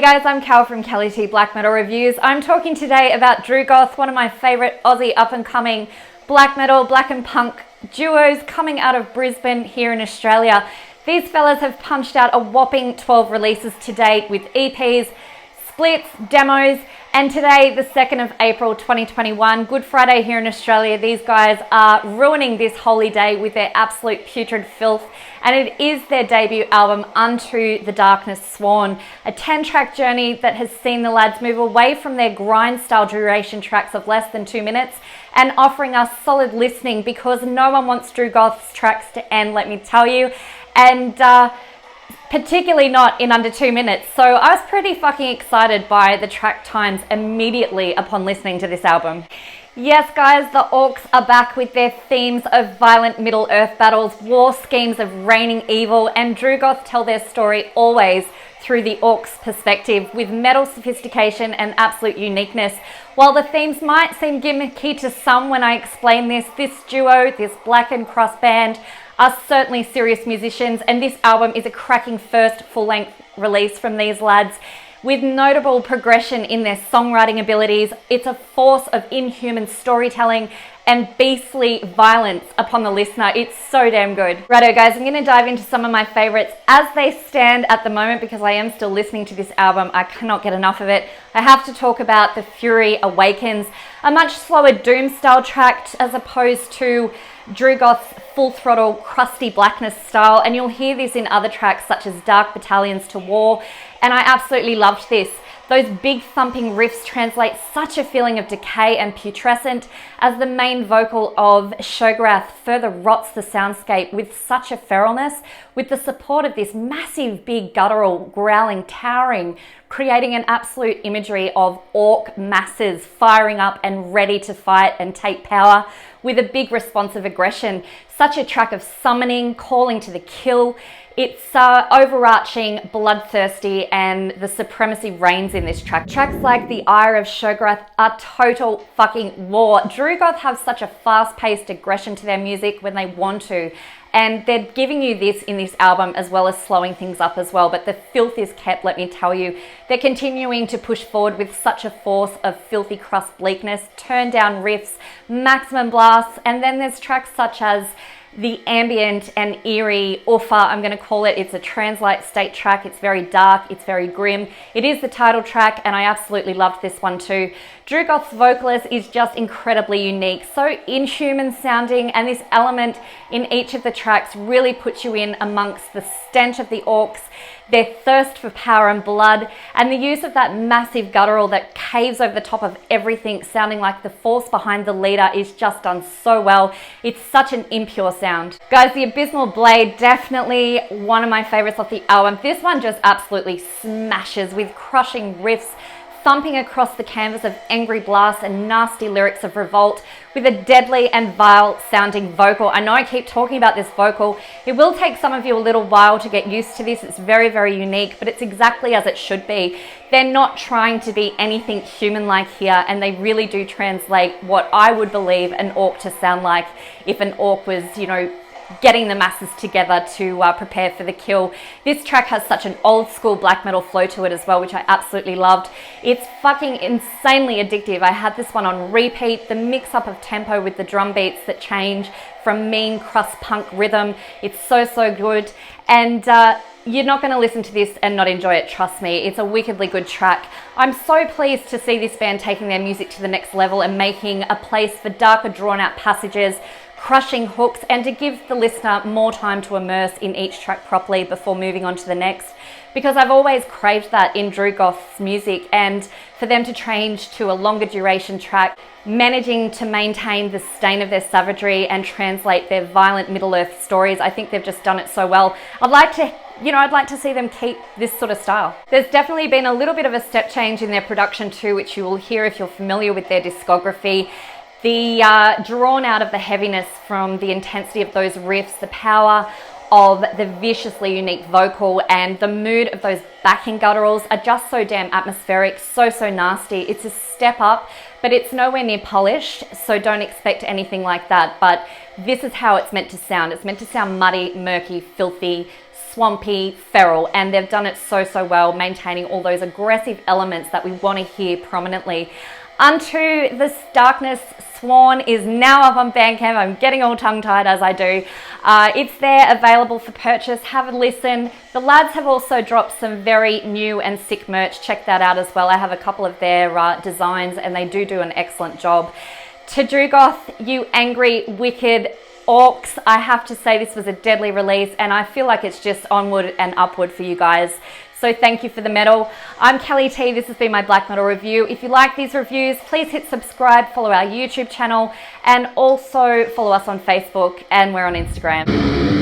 Hey guys, I'm Cal from Kelly T Black Metal Reviews. I'm talking today about Drugoth, one of my favourite Aussie up-and-coming black metal, black and punk duos coming out of Brisbane here in Australia. These fellas have punched out a whopping 12 releases to date with EPs, splits, demos, and today, the 2nd of April 2021, Good Friday here in Australia, these guys are ruining this holy day with their absolute putrid filth, and it is their debut album, Unto the Darkness Sworn, a 10-track journey that has seen the lads move away from their grind-style duration tracks of less than 2 minutes and offering us solid listening, because no one wants Drugoth's tracks to end, let me tell you, and particularly not in under 2 minutes. So I was pretty fucking excited by the track times immediately upon listening to this album. Yes guys, the Orcs are back with their themes of violent Middle-earth battles, war schemes of reigning evil, and Drugoth tell their story always through the Orcs' perspective with metal sophistication and absolute uniqueness. While the themes might seem gimmicky to some when I explain this duo, this black and crust band, are certainly serious musicians, and this album is a cracking first full-length release from these lads with notable progression in their songwriting abilities. It's a force of inhuman storytelling and beastly violence upon the listener. It's so damn good. Righto guys, I'm gonna dive into some of my favorites as they stand at the moment, because I am still listening to this album. I cannot get enough of it. I have to talk about The Fury Awakens, a much slower doom style track as opposed to Drugoth's full throttle crusty blackness style, and you'll hear this in other tracks such as Dark Battalions to War, and I absolutely loved this. Those big thumping riffs translate such a feeling of decay and putrescent as the main vocal of Shogorath further rots the soundscape with such a feralness, with the support of this massive big guttural growling towering, creating an absolute imagery of orc masses firing up and ready to fight and take power with a big responsive aggression. Such a track of summoning, calling to the kill. It's overarching, bloodthirsty, and the supremacy reigns in this track. Tracks like The Ire of Shogorath are total fucking war. Drugoth have such a fast-paced aggression to their music when they want to, and they're giving you this in this album as well as slowing things up as well, but the filth is kept, let me tell you. They're continuing to push forward with such a force of filthy crust bleakness, turn down riffs, maximum blasts, and then there's tracks such as the ambient and eerie Ufa, I'm going to call it. It's a translite state track. It's very dark, it's very grim. It is the title track, and I absolutely loved this one too. Drugoth's vocalist is just incredibly unique, so inhuman sounding, and this element in each of the tracks really puts you in amongst the stench of the Orcs, their thirst for power and blood, and the use of that massive guttural that caves over the top of everything, sounding like the force behind the leader is just done so well. It's such an impure sound. Guys, the Abysmal Blade, definitely one of my favorites off the album. This one just absolutely smashes with crushing riffs, thumping across the canvas of angry blasts and nasty lyrics of revolt with a deadly and vile sounding vocal. I know I keep talking about this vocal. It will take some of you a little while to get used to this. It's very, very unique, but it's exactly as it should be. They're not trying to be anything human-like here, and they really do translate what I would believe an orc to sound like if an orc was, you know, getting the masses together to prepare for the kill. This track has such an old school black metal flow to it as well, which I absolutely loved. It's fucking insanely addictive. I had this one on repeat. The mix up of tempo with the drum beats that change from mean crust punk rhythm. It's so, so good. And you're not going to listen to this and not enjoy it, trust me. It's a wickedly good track. I'm so pleased to see this band taking their music to the next level and making a place for darker drawn out passages, crushing hooks, and to give the listener more time to immerse in each track properly before moving on to the next, because I've always craved that in Drugoth's music, and for them to change to a longer duration track, managing to maintain the stain of their savagery and translate their violent Middle-earth stories, I think they've just done it so well. I'd like to see them keep this sort of style. There's definitely been a little bit of a step change in their production too, which you will hear if you're familiar with their discography. The drawn out of the heaviness from the intensity of those riffs, the power of the viciously unique vocal, and the mood of those backing gutturals are just so damn atmospheric, so nasty. It's a step up, but it's nowhere near polished, so don't expect anything like that. But this is how it's meant to sound. It's meant to sound muddy, murky, filthy, swampy, feral, and they've done it so well, maintaining all those aggressive elements that we want to hear prominently. Unto the Darkness Sworn is now up on Bandcamp. I'm getting all tongue-tied as I do. It's there, available for purchase. Have a listen. The lads have also dropped some very new and sick merch. Check that out as well. I have a couple of their designs, and they do an excellent job. To Drugoth, you angry, wicked Orcs, I have to say this was a deadly release, and I feel like it's just onward and upward for you guys. So thank you for the metal. I'm Kelly T. This has been my black metal review. If you like these reviews, please hit subscribe, follow our YouTube channel, and also follow us on Facebook, and we're on Instagram.